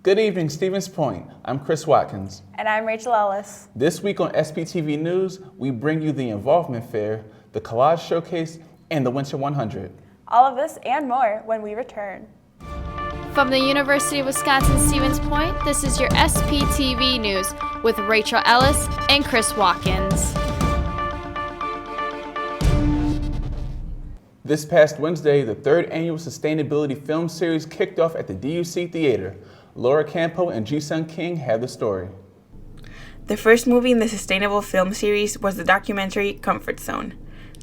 Good evening, Stevens Point. I'm Chris Watkins. And I'm Rachael Ellis. This week on SPTV News, we bring you the Involvement Fair, the Collage Showcase, and the Winter 100. All of this and more when we return. From the University of Wisconsin-Stevens Point, this is your SPTV News with Rachael Ellis and Chris Watkins. This past Wednesday, the third annual Sustainability Film Series kicked off at the DUC Theater. Laura Campo and Ji-Sung King have the story. The first movie in the Sustainable Film Series was the documentary Comfort Zone.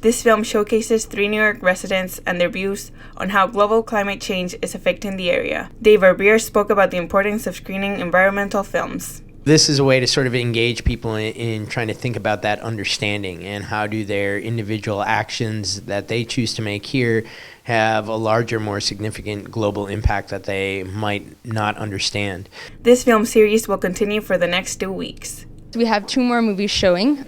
This film showcases 3 New York residents and their views on how global climate change is affecting the area. Dave Barbier spoke about the importance of screening environmental films. This is a way to sort of engage people in trying to think about that understanding and how do their individual actions that they choose to make here have a larger, more significant global impact that they might not understand. This film series will continue for the next 2 weeks. We have 2 more movies showing.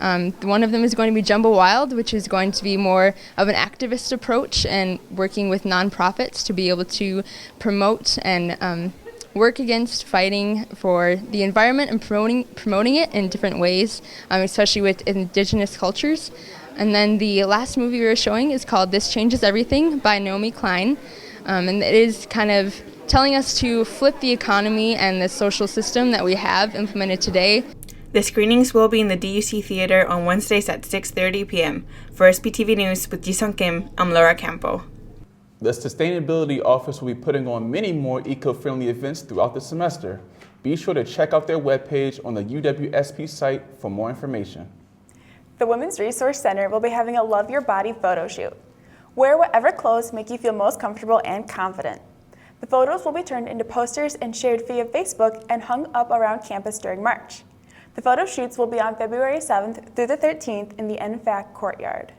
One of them is going to be Jumbo Wild, which is going to be more of an activist approach and working with nonprofits to be able to promote and work against fighting for the environment and promoting it in different ways, especially with indigenous cultures. And then the last movie we were showing is called This Changes Everything by Naomi Klein. And it is kind of telling us to flip the economy and the social system that we have implemented today. The screenings will be in the DUC Theater on Wednesdays at 6:30 p.m. For SPTV News with Ji-Sung Kim, I'm Laura Campo. The Sustainability Office will be putting on many more eco-friendly events throughout the semester. Be sure to check out their webpage on the UWSP site for more information. The Women's Resource Center will be having a Love Your Body photo shoot. Wear whatever clothes make you feel most comfortable and confident. The photos will be turned into posters and shared via Facebook and hung up around campus during March. The photo shoots will be on February 7th through the 13th in the NFAC courtyard.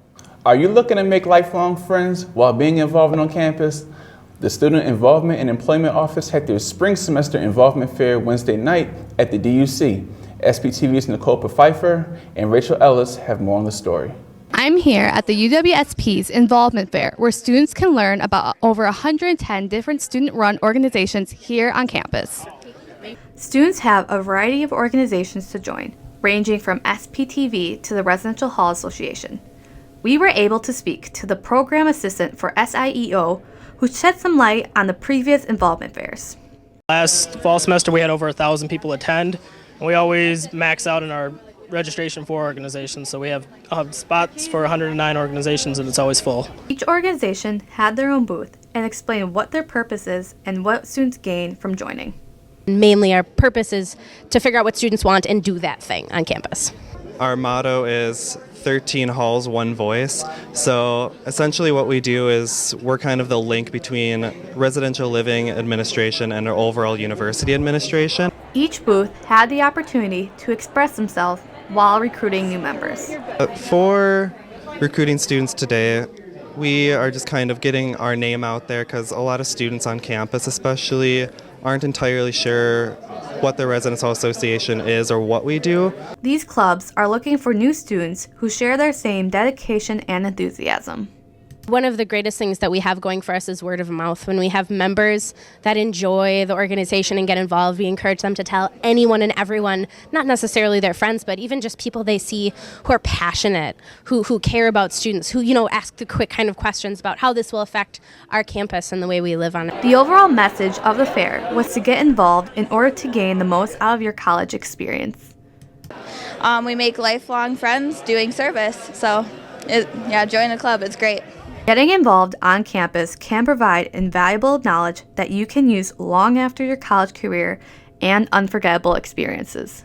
Are you looking to make lifelong friends while being involved on campus? The Student Involvement and Employment Office had their spring semester involvement fair Wednesday night at the DUC. SPTV's Nicole Pfeiffer and Rachael Ellis have more on the story. I'm here at the UWSP's Involvement Fair, where students can learn about over 110 different student-run organizations here on campus. Students have a variety of organizations to join, ranging from SPTV to the Residential Hall Association. We were able to speak to the program assistant for SIEO, who shed some light on the previous involvement fairs. Last fall semester we had over 1,000 people attend, and we always max out in our registration for organizations, so we have spots for 109 organizations and it's always full. Each organization had their own booth and explained what their purpose is and what students gain from joining. Mainly our purpose is to figure out what students want and do that thing on campus. Our motto is 13 halls, 1 voice. So essentially what we do is we're kind of the link between residential living administration and our overall university administration. Each booth had the opportunity to express themselves while recruiting new members. For recruiting students today, we are just kind of getting our name out there because a lot of students on campus especially aren't entirely sure what the Residence Hall Association is or what we do. These clubs are looking for new students who share their same dedication and enthusiasm. One of the greatest things that we have going for us is word of mouth. When we have members that enjoy the organization and get involved, we encourage them to tell anyone and everyone, not necessarily their friends, but even just people they see who are passionate, who care about students, who, ask the quick kind of questions about how this will affect our campus and the way we live on it. The overall message of the fair was to get involved in order to gain the most out of your college experience. We make lifelong friends doing service, so join a club, it's great. Getting involved on campus can provide invaluable knowledge that you can use long after your college career and unforgettable experiences.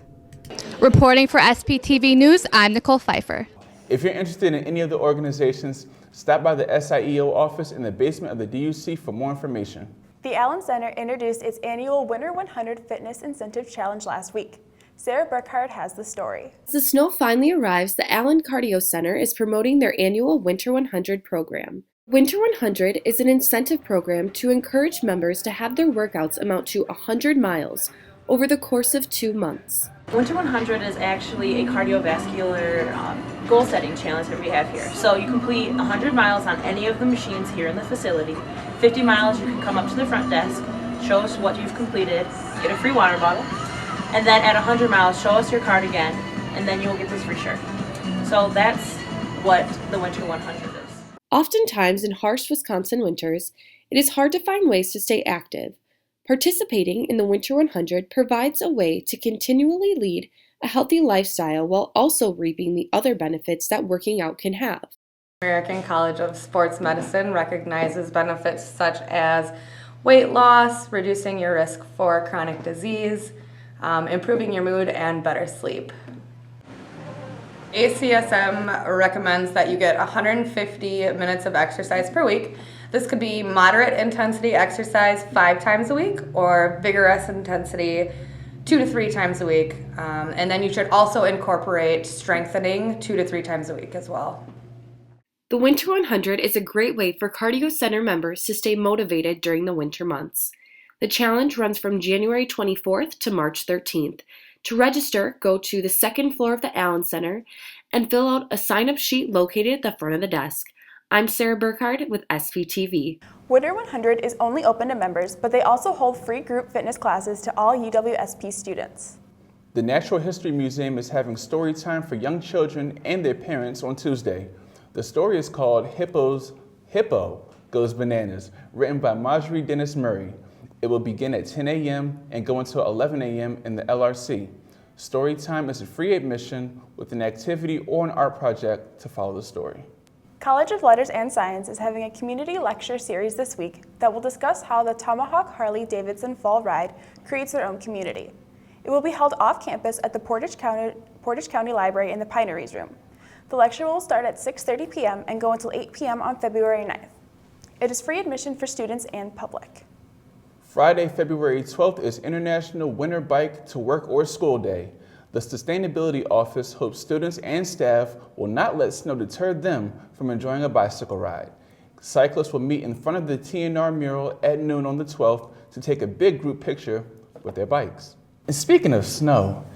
Reporting for SPTV News, I'm Nicole Pfeiffer. If you're interested in any of the organizations, stop by the SIEO office in the basement of the DUC for more information. The Allen Center introduced its annual Winter 100 Fitness Incentive Challenge last week. Sarah Burkhardt has the story. As the snow finally arrives, the Allen Cardio Center is promoting their annual Winter 100 program. Winter 100 is an incentive program to encourage members to have their workouts amount to 100 miles over the course of 2 months. Winter 100 is actually a cardiovascular goal-setting challenge that we have here. So you complete 100 miles on any of the machines here in the facility. 50 miles you can come up to the front desk, show us what you've completed, get a free water bottle, and then at 100 miles, show us your card again, and then you'll get this free shirt. So that's what the Winter 100 is. Oftentimes in harsh Wisconsin winters, it is hard to find ways to stay active. Participating in the Winter 100 provides a way to continually lead a healthy lifestyle while also reaping the other benefits that working out can have. American College of Sports Medicine recognizes benefits such as weight loss, reducing your risk for chronic disease, improving your mood, and better sleep. ACSM recommends that you get 150 minutes of exercise per week. This could be moderate intensity exercise 5 times a week or vigorous intensity 2 to 3 times a week. And then you should also incorporate strengthening 2 to 3 times a week as well. The Winter 100 is a great way for Cardio Center members to stay motivated during the winter months. The challenge runs from January 24th to March 13th. To register, go to the second floor of the Allen Center and fill out a sign-up sheet located at the front of the desk. I'm Sarah Burkhardt with SPTV. Winter 100 is only open to members, but they also hold free group fitness classes to all UWSP students. The Natural History Museum is having story time for young children and their parents on Tuesday. The story is called Hippo Goes Bananas, written by Marjorie Dennis Murray. It will begin at 10 a.m. and go until 11 a.m. in the LRC. Story time is a free admission with an activity or an art project to follow the story. College of Letters and Science is having a community lecture series this week that will discuss how the Tomahawk Harley-Davidson Fall Ride creates their own community. It will be held off campus at the Portage County Library in the Pineries Room. The lecture will start at 6:30 p.m. and go until 8 p.m. on February 9th. It is free admission for students and public. Friday, February 12th is International Winter Bike to Work or School Day. The Sustainability Office hopes students and staff will not let snow deter them from enjoying a bicycle ride. Cyclists will meet in front of the TNR mural at noon on the 12th to take a big group picture with their bikes. And speaking of snow,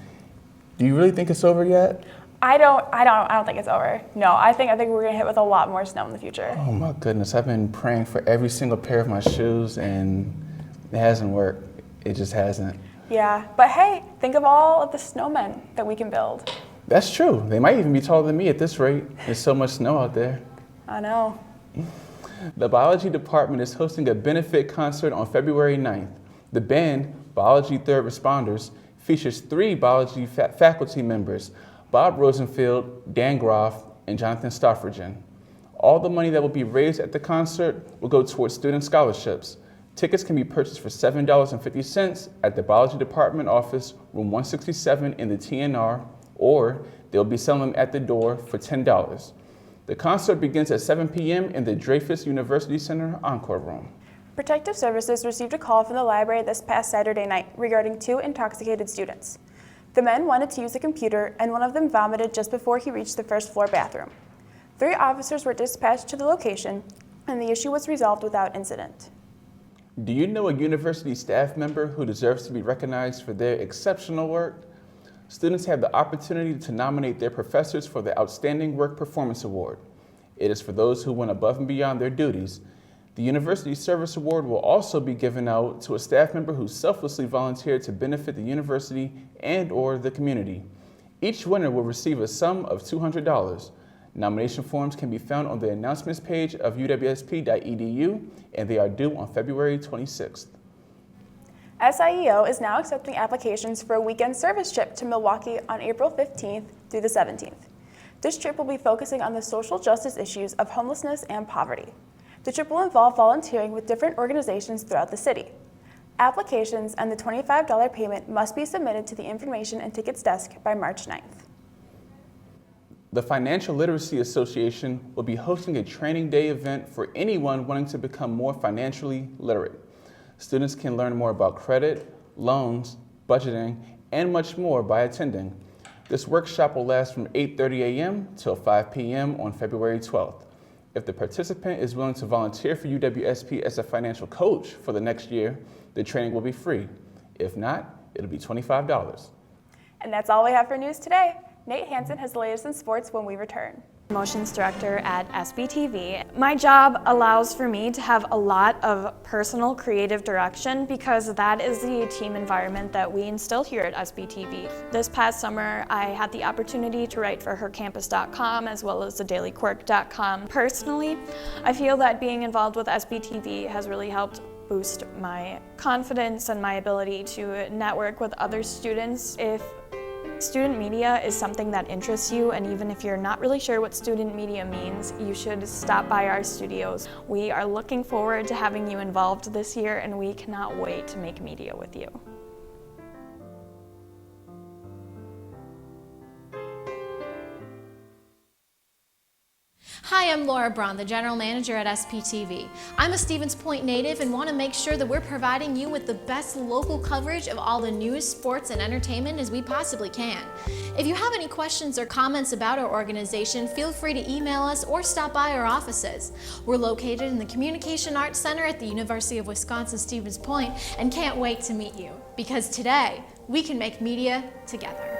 do you really think it's over yet? I don't think it's over. No, I think we're gonna hit with a lot more snow in the future. Oh my goodness, I've been praying for every single pair of my shoes and it hasn't worked. It just hasn't. Yeah, but hey, think of all of the snowmen that we can build. That's true. They might even be taller than me at this rate. There's so much snow out there. I know. The biology department is hosting a benefit concert on February 9th. The band, Biology Third Responders, features 3 biology faculty members, Bob Rosenfield, Dan Groff, and Jonathan Staffordson. All the money that will be raised at the concert will go towards student scholarships. Tickets can be purchased for $7.50 at the Biology Department office, room 167 in the TNR, or they'll be selling them at the door for $10. The concert begins at 7 p.m. in the Dreyfus University Center Encore Room. Protective Services received a call from the library this past Saturday night regarding 2 intoxicated students. The men wanted to use a computer, and one of them vomited just before he reached the first floor bathroom. 3 officers were dispatched to the location, and the issue was resolved without incident. Do you know a university staff member who deserves to be recognized for their exceptional work? Students have the opportunity to nominate their professors for the Outstanding Work Performance Award. It is for those who went above and beyond their duties. The University Service Award will also be given out to a staff member who selflessly volunteered to benefit the university and/or the community. Each winner will receive a sum of $200. Nomination forms can be found on the announcements page of uwsp.edu, and they are due on February 26th. SIEO is now accepting applications for a weekend service trip to Milwaukee on April 15th through the 17th. This trip will be focusing on the social justice issues of homelessness and poverty. The trip will involve volunteering with different organizations throughout the city. Applications and the $25 payment must be submitted to the Information and Tickets Desk by March 9th. The Financial Literacy Association will be hosting a training day event for anyone wanting to become more financially literate. Students can learn more about credit, loans, budgeting, and much more by attending. This workshop will last from 8:30 a.m. till 5 p.m. on February 12th. If the participant is willing to volunteer for UWSP as a financial coach for the next year, the training will be free. If not, it'll be $25. And that's all we have for news today. Nate Hansen has the latest in sports when we return. Promotions Director at SPTV. My job allows for me to have a lot of personal creative direction because that is the team environment that we instill here at SPTV. This past summer, I had the opportunity to write for hercampus.com as well as thedailyquirk.com. Personally, I feel that being involved with SPTV has really helped boost my confidence and my ability to network with other students. If student media is something that interests you, and even if you're not really sure what student media means, you should stop by our studios. We are looking forward to having you involved this year, and we cannot wait to make media with you. Hi, I'm Laura Braun, the General Manager at SPTV. I'm a Stevens Point native and want to make sure that we're providing you with the best local coverage of all the news, sports, and entertainment as we possibly can. If you have any questions or comments about our organization, feel free to email us or stop by our offices. We're located in the Communication Arts Center at the University of Wisconsin-Stevens Point and can't wait to meet you, because today we can make media together.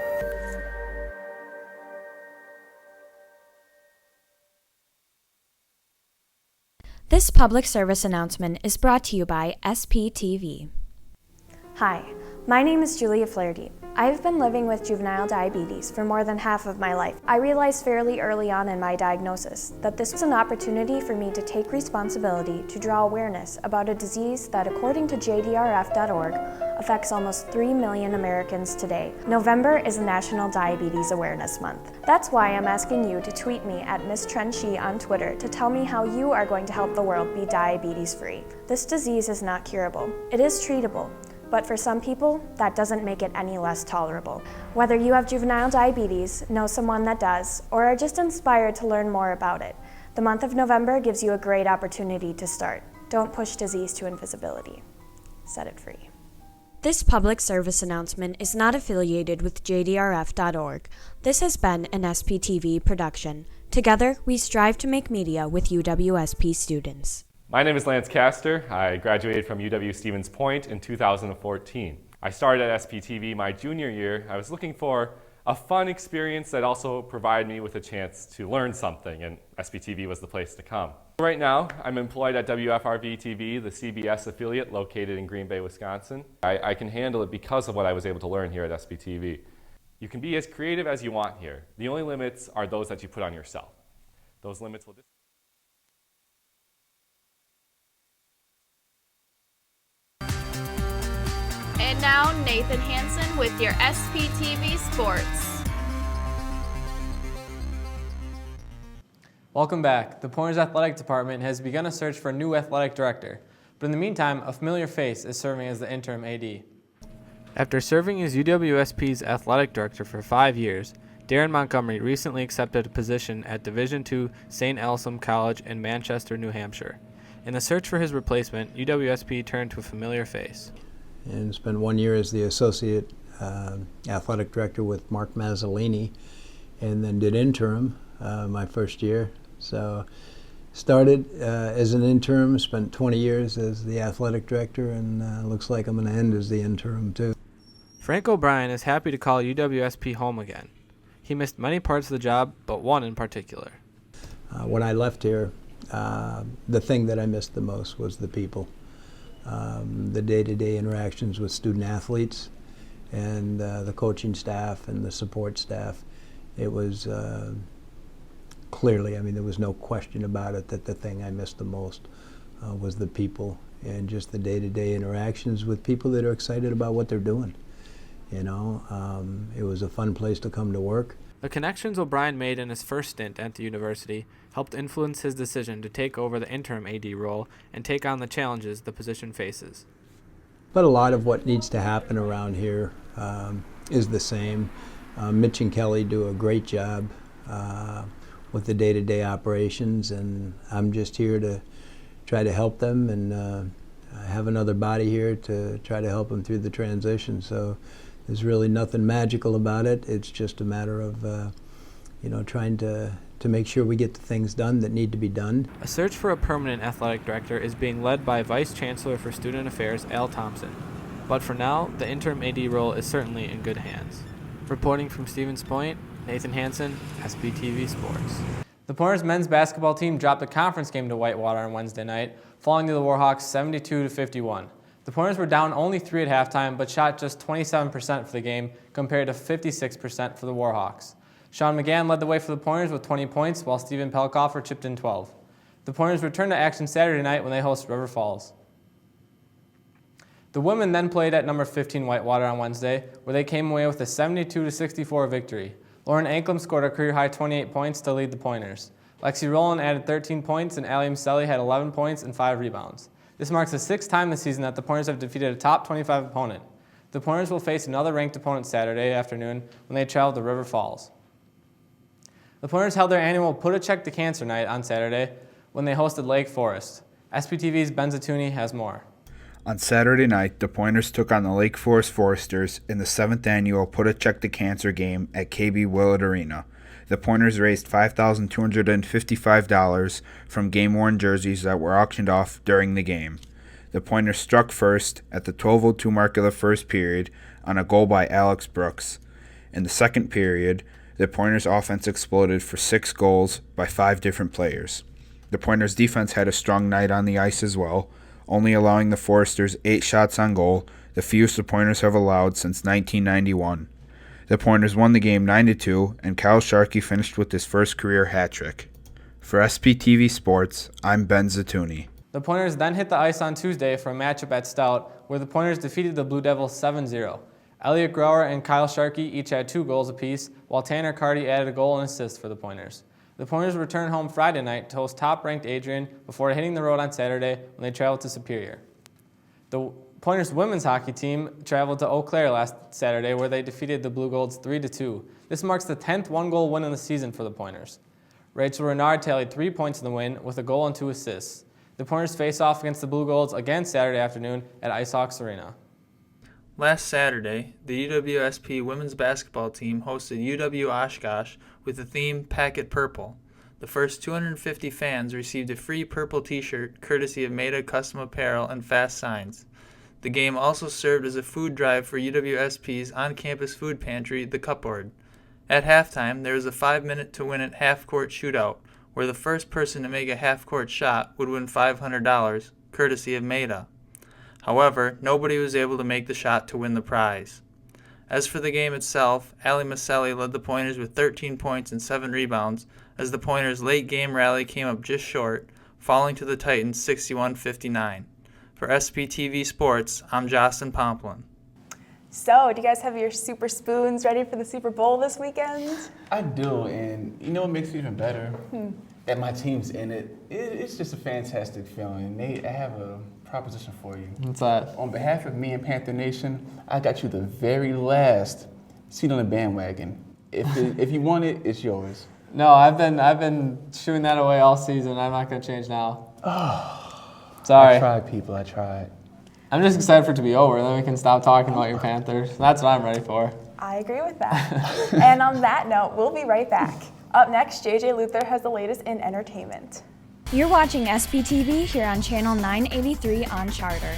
This public service announcement is brought to you by SPTV. Hi, my name is Julia Flaherty. I've been living with juvenile diabetes for more than half of my life. I realized fairly early on in my diagnosis that this was an opportunity for me to take responsibility to draw awareness about a disease that, according to JDRF.org, affects almost 3 million Americans today. November is National Diabetes Awareness Month. That's why I'm asking you to tweet me at Miss Trenchie on Twitter to tell me how you are going to help the world be diabetes-free. This disease is not curable. It is treatable. But for some people, that doesn't make it any less tolerable. Whether you have juvenile diabetes, know someone that does, or are just inspired to learn more about it, the month of November gives you a great opportunity to start. Don't push disease to invisibility. Set it free. This public service announcement is not affiliated with JDRF.org. This has been an SPTV production. Together, we strive to make media with UWSP students. My name is Lance Castor. I graduated from UW-Stevens Point in 2014. I started at SPTV my junior year. I was looking for a fun experience that also provided me with a chance to learn something, and SPTV was the place to come. Right now, I'm employed at WFRV-TV, the CBS affiliate located in Green Bay, Wisconsin. I can handle it because of what I was able to learn here at SPTV. You can be as creative as you want here. The only limits are those that you put on yourself. Those limits will And now, Nathan Hansen with your SPTV Sports. Welcome back. The Pointers Athletic Department has begun a search for a new athletic director, but in the meantime, a familiar face is serving as the interim AD. After serving as UWSP's athletic director for 5 years, Darren Montgomery recently accepted a position at Division II St. Elsam College in Manchester, New Hampshire. In the search for his replacement, UWSP turned to a familiar face. And spent 1 year as the associate athletic director with Mark Mazzolini, and then did interim my first year. So started as an interim, spent 20 years as the athletic director, and looks like I'm going to end as the interim too. Frank O'Brien is happy to call UWSP home again. He missed many parts of the job, but one in particular. When I left here, the thing that I missed the most was the people. The day-to-day interactions with student athletes and the coaching staff and the support staff. It was clearly, I mean, there was no question about it that the thing I missed the most was the people and just the day-to-day interactions with people that are excited about what they're doing. You know, it was a fun place to come to work. The connections O'Brien made in his first stint at the university helped influence his decision to take over the interim AD role and take on the challenges the position faces. But a lot of what needs to happen around here is the same. Mitch and Kelly do a great job with the day-to-day operations, and I'm just here to try to help them and have another body here to try to help them through the transition. So there's really nothing magical about it. It's just a matter of you know, trying to make sure we get the things done that need to be done. A search for a permanent athletic director is being led by Vice Chancellor for Student Affairs, Al Thompson. But for now, the interim AD role is certainly in good hands. Reporting from Stevens Point, Nathan Hansen, SPTV Sports. The Pointers men's basketball team dropped a conference game to Whitewater on Wednesday night, falling to the Warhawks 72-51. The Pointers were down only 3 at halftime, but shot just 27% for the game, compared to 56% for the Warhawks. Sean McGann led the way for the Pointers with 20 points, while Steven Pelkoffer chipped in 12. The Pointers return to action Saturday night when they host River Falls. The women then played at number 15 Whitewater on Wednesday, where they came away with a 72-64 victory. Lauren Anklam scored a career-high 28 points to lead the Pointers. Lexi Rowland added 13 points, and Allie Maselli had 11 points and 5 rebounds. This marks the 6th time this season that the Pointers have defeated a top 25 opponent. The Pointers will face another ranked opponent Saturday afternoon when they travel to River Falls. The Pointers held their annual Put a Check to Cancer night on Saturday when they hosted Lake Forest. SPTV's Ben Zatuni has more. On Saturday night, the Pointers took on the Lake Forest Foresters in the 7th annual Put a Check to Cancer game at KB Willett Arena. The Pointers raised $5,255 from game-worn jerseys that were auctioned off during the game. The Pointers struck first at the 12:02 mark of the first period on a goal by Alex Brooks. In the second period, the Pointers' offense exploded for 6 goals by 5 different players. The Pointers' defense had a strong night on the ice as well, only allowing the Foresters 8 shots on goal, the fewest the Pointers have allowed since 1991. The Pointers won the game 9-2, and Kyle Sharkey finished with his first career hat trick. For SPTV Sports, I'm Ben Zatuni. The Pointers then hit the ice on Tuesday for a matchup at Stout, where the Pointers defeated the Blue Devils 7-0. Elliot Grower and Kyle Sharkey each had 2 goals apiece, while Tanner Carty added a goal and assist for the Pointers. The Pointers return home Friday night to host top-ranked Adrian before hitting the road on Saturday when they travel to Superior. The Pointers women's hockey team traveled to Eau Claire last Saturday where they defeated the Blue Golds 3-2. This marks the 10th one-goal win in the season for the Pointers. Rachel Renard tallied 3 points in the win with a goal and 2 assists. The Pointers face off against the Blue Golds again Saturday afternoon at IceHawks Arena. Last Saturday, the UWSP women's basketball team hosted UW Oshkosh with the theme Packet Purple. The first 250 fans received a free purple t-shirt courtesy of Maida Custom Apparel and Fast Signs. The game also served as a food drive for UWSP's on-campus food pantry, The Cupboard. At halftime, there was a 5-minute-to-win-it half-court shootout, where the first person to make a half-court shot would win $500, courtesy of Maida. However, nobody was able to make the shot to win the prize. As for the game itself, Allie Maselli led the Pointers with 13 points and 7 rebounds, as the Pointers' late-game rally came up just short, falling to the Titans 61-59. For SPTV Sports, I'm Justin Pomplin. So, do you guys have your super spoons ready for the Super Bowl this weekend? I do, and you know what makes it even better? That my team's in it. It's just a fantastic feeling. I have a proposition for you. What's that? On behalf of me and Panther Nation, I got you the very last seat on the bandwagon. If you want it, it's yours. No, I've been shooing that away all season. I'm not going to change now. Sorry. I tried, people. I tried. I'm just excited for it to be over, then we can stop talking about your Panthers. That's what I'm ready for. I agree with that. And on that note, we'll be right back. Up next, JJ Luther has the latest in entertainment. You're watching SPTV here on Channel 983 on Charter.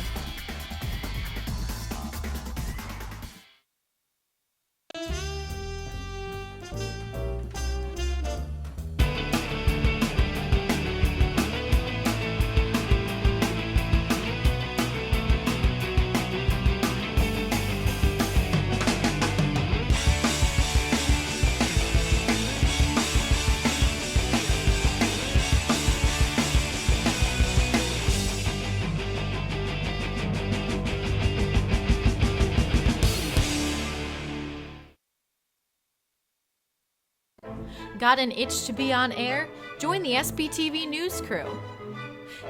Got an itch to be on air? Join the SPTV News crew.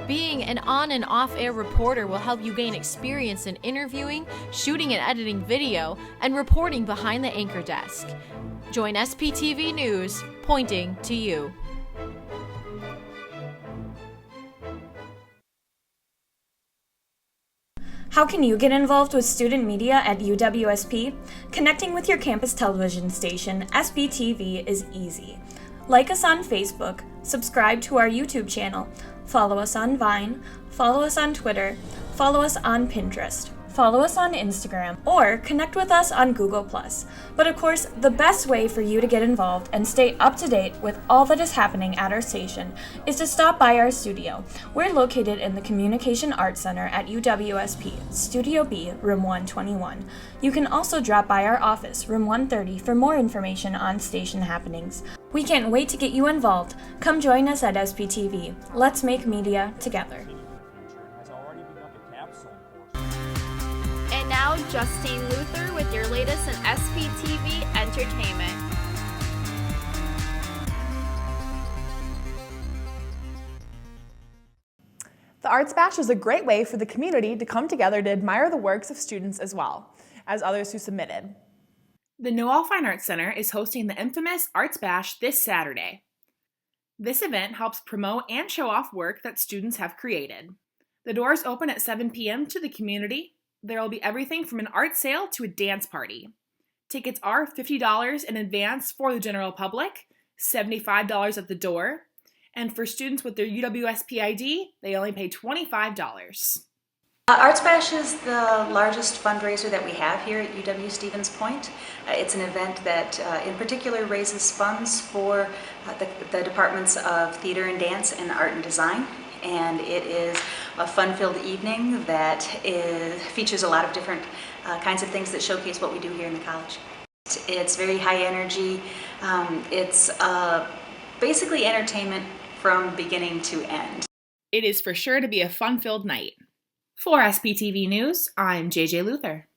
Being an on and off air reporter will help you gain experience in interviewing, shooting and editing video, and reporting behind the anchor desk. Join SPTV News, pointing to you. How can you get involved with student media at UWSP? Connecting with your campus television station, SPTV, is easy. Like us on Facebook, subscribe to our YouTube channel, follow us on Vine, follow us on Twitter, follow us on Pinterest. follow us on Instagram, or connect with us on Google+. But of course, the best way for you to get involved and stay up to date with all that is happening at our station is to stop by our studio. We're located in the Communication Arts Center at UWSP, Studio B, Room 121. You can also drop by our office, Room 130, for more information on station happenings. We can't wait to get you involved. Come join us at SPTV. Let's make media together. And now, Justine Luther with your latest in SPTV Entertainment. The Arts Bash is a great way for the community to come together to admire the works of students as well as others who submitted. The Noel Fine Arts Center is hosting the infamous Arts Bash this Saturday. This event helps promote and show off work that students have created. The doors open at 7 p.m. to the community. There will be everything from an art sale to a dance party. Tickets are $50 in advance for the general public, $75 at the door, and for students with their UWSP ID, they only pay $25. Arts Bash is the largest fundraiser that we have here at UW Stevens Point. It's an event that in particular raises funds for the departments of theater and dance and art and design. And it is a fun-filled evening that features a lot of different kinds of things that showcase what we do here in the college. It's very high energy. It's basically entertainment from beginning to end. It is for sure to be a fun-filled night. For SPTV News, I'm JJ Luther.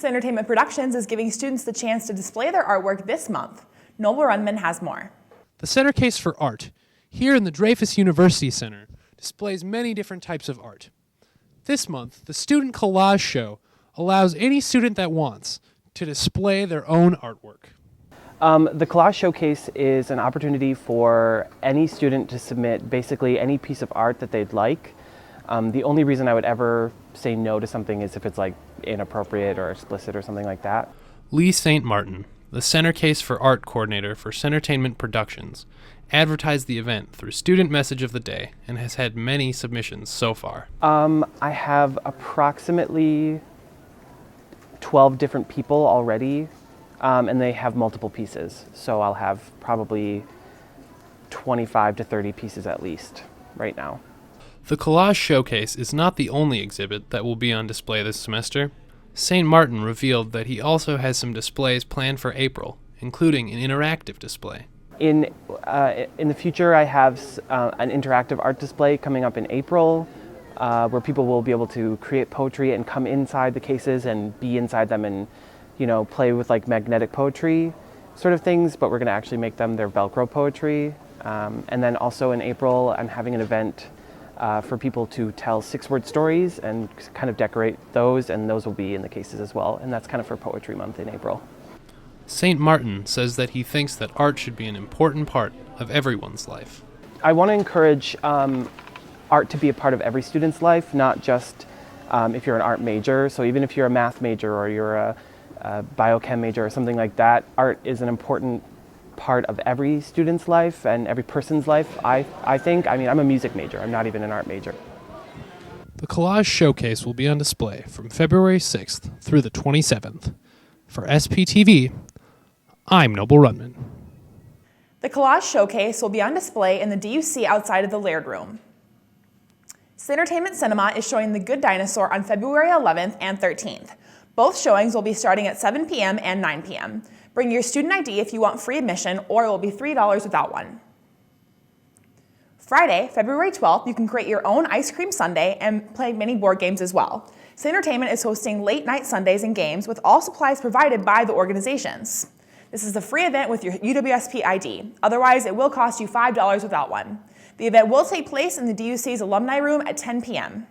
Entertainment Productions is giving students the chance to display their artwork this month. Noble Runman has more. The Center Case for Art, here in the Dreyfus University Center, displays many different types of art. This month, the Student Collage Show allows any student that wants to display their own artwork. The Collage Showcase is an opportunity for any student to submit basically any piece of art that they'd like. The only reason I would ever say no to something is if it's like inappropriate or explicit or something like that. Lee St. Martin, the Center Case for Art coordinator for Entertainment Productions, advertised the event through Student Message of the Day and has had many submissions so far. I have approximately 12 different people already, and they have multiple pieces. So I'll have probably 25 to 30 pieces at least right now. The Collage Showcase is not the only exhibit that will be on display this semester. St. Martin revealed that he also has some displays planned for April, including an interactive display. In the future, I have an interactive art display coming up in April, where people will be able to create poetry and come inside the cases and be inside them and, play with like magnetic poetry sort of things, but we're going to actually make them their Velcro poetry. And then also in April, I'm having an event for people to tell 6-word stories and kind of decorate those, and those will be in the cases as well, and that's kind of for Poetry Month in April. St. Martin says that he thinks that art should be an important part of everyone's life. I want to encourage art to be a part of every student's life, not just if you're an art major. So even if you're a math major or you're a biochem major or something like that, art is an important part of every student's life and every person's life, I think. I mean, I'm a music major. I'm not even an art major. The Collage Showcase will be on display from February 6th through the 27th. For SPTV, I'm Noble Runman. The Collage Showcase will be on display in the DUC outside of the Laird Room. Entertainment Cinema is showing The Good Dinosaur on February 11th and 13th. Both showings will be starting at 7 p.m. and 9 p.m. Bring your student ID if you want free admission, or it will be $3 without one. Friday, February 12th, you can create your own ice cream sundae and play mini board games as well. Entertainment is hosting late night Sundays and games with all supplies provided by the organizations. This is a free event with your UWSP ID. Otherwise, it will cost you $5 without one. The event will take place in the DUC's Alumni Room at 10 p.m.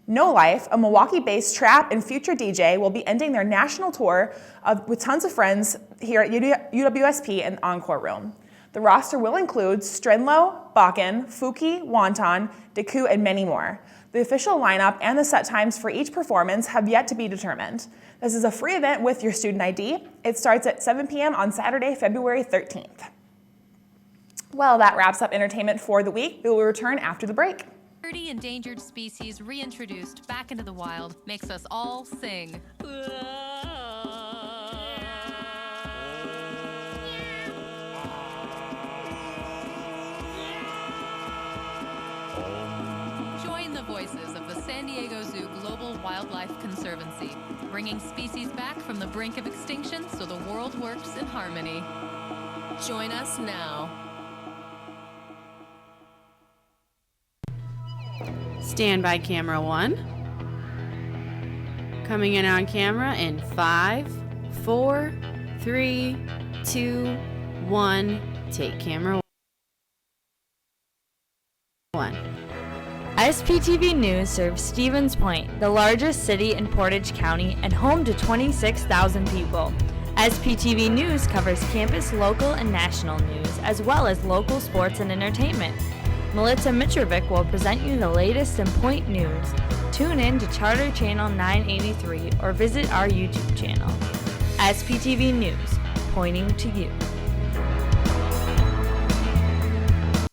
No Life, a Milwaukee-based trap and future DJ, will be ending their national tour with tons of friends here at UWSP in the Encore Room. The roster will include Strenlow, Bakken, Fuki, Wonton, Deku, and many more. The official lineup and the set times for each performance have yet to be determined. This is a free event with your student ID. It starts at 7 p.m. on Saturday, February 13th. Well, that wraps up entertainment for the week. We will return after the break. 30 endangered species reintroduced back into the wild makes us all sing. Join the voices of the San Diego Zoo Global Wildlife Conservancy, bringing species back from the brink of extinction so the world works in harmony. Join us now. Stand by camera 1. Coming in on camera in 5, 4, 3, 2, 1. Take camera 1. SPTV News serves Stevens Point, the largest city in Portage County and home to 26,000 people. SPTV News covers campus, local, and national news, as well as local sports and entertainment. Milica Mitrovic will present you the latest in Point news. Tune in to Charter Channel 983 or visit our YouTube channel. SPTV News, pointing to you.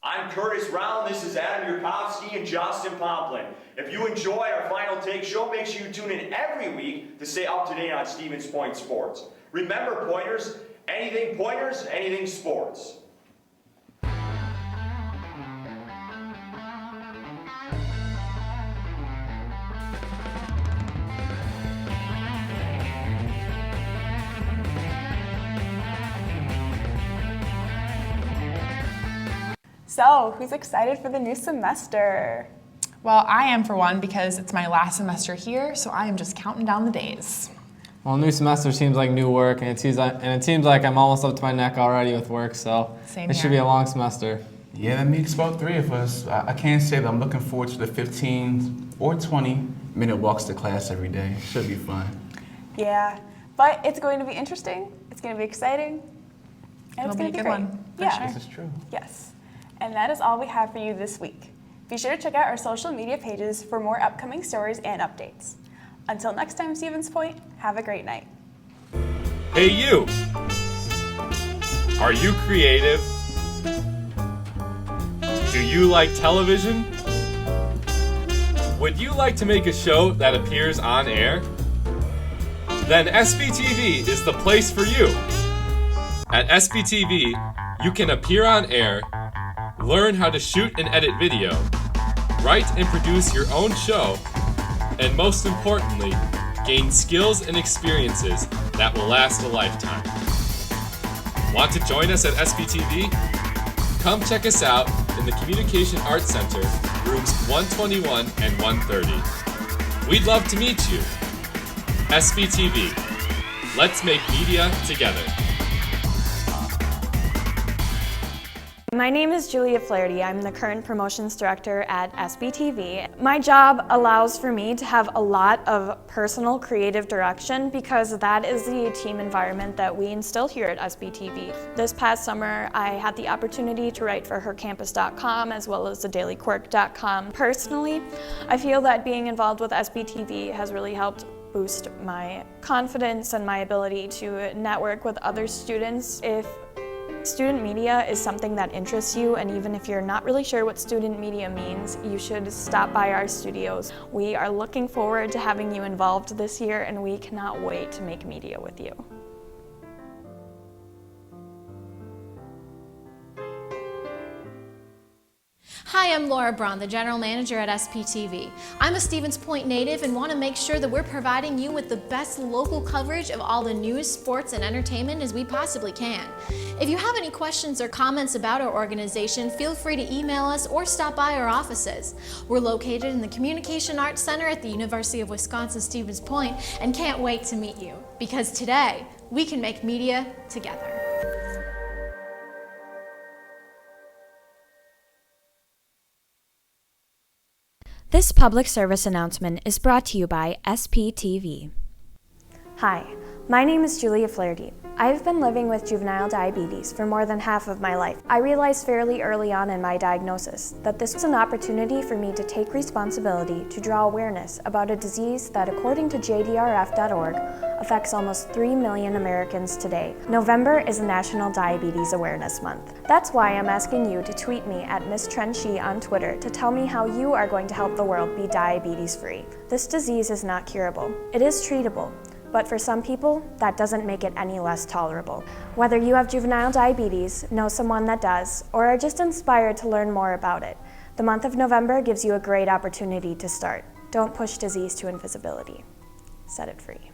I'm Curtis Brown, this is Adam Yurkovsky and Justin Pomplin. If you enjoy our Final Take show, make sure you tune in every week to stay up to date on Stevens Point sports. Remember, Pointers, anything sports. So, who's excited for the new semester? Well, I am for one because it's my last semester here, so I am just counting down the days. Well, new semester seems like new work, and it seems like I'm almost up to my neck already with work, so Same it should be a long semester. Yeah, that makes about 3 of us. I can't say that I'm looking forward to the 15 or 20-minute walks to class every day. Should be fun. Yeah, but it's going to be interesting, it's going to be exciting, and it's going to be great. Yeah, This is true. Yes. And that is all we have for you this week. Be sure to check out our social media pages for more upcoming stories and updates. Until next time, Stevens Point, have a great night. Hey you! Are you creative? Do you like television? Would you like to make a show that appears on air? Then SPTV is the place for you. At SPTV, you can appear on air, learn how to shoot and edit video, write and produce your own show, and most importantly, gain skills and experiences that will last a lifetime. Want to join us at SPTV? Come check us out in the Communication Arts Center, rooms 121 and 130. We'd love to meet you. SPTV. Let's make media together. My name is Julia Flaherty. I'm the current promotions director at SPTV. My job allows for me to have a lot of personal creative direction because that is the team environment that we instill here at SPTV. This past summer, I had the opportunity to write for hercampus.com as well as thedailyquirk.com. Personally, I feel that being involved with SPTV has really helped boost my confidence and my ability to network with other students. If student media is something that interests you, and even if you're not really sure what student media means, you should stop by our studios. We are looking forward to having you involved this year, and we cannot wait to make media with you. Hi, I'm Laura Braun, the General Manager at SPTV. I'm a Stevens Point native and want to make sure that we're providing you with the best local coverage of all the news, sports, and entertainment as we possibly can. If you have any questions or comments about our organization, feel free to email us or stop by our offices. We're located in the Communication Arts Center at the University of Wisconsin-Stevens Point and can't wait to meet you, because today we can make media together. This public service announcement is brought to you by SPTV. Hi, my name is Julia Flaherty. I've been living with juvenile diabetes for more than half of my life. I realized fairly early on in my diagnosis that this was an opportunity for me to take responsibility to draw awareness about a disease that, according to JDRF.org, affects almost 3 million Americans today. November is National Diabetes Awareness Month. That's why I'm asking you to tweet me at Miss Trenchie on Twitter to tell me how you are going to help the world be diabetes-free. This disease is not curable. It is treatable. But for some people, that doesn't make it any less tolerable. Whether you have juvenile diabetes, know someone that does, or are just inspired to learn more about it, the month of November gives you a great opportunity to start. Don't push disease to invisibility. Set it free.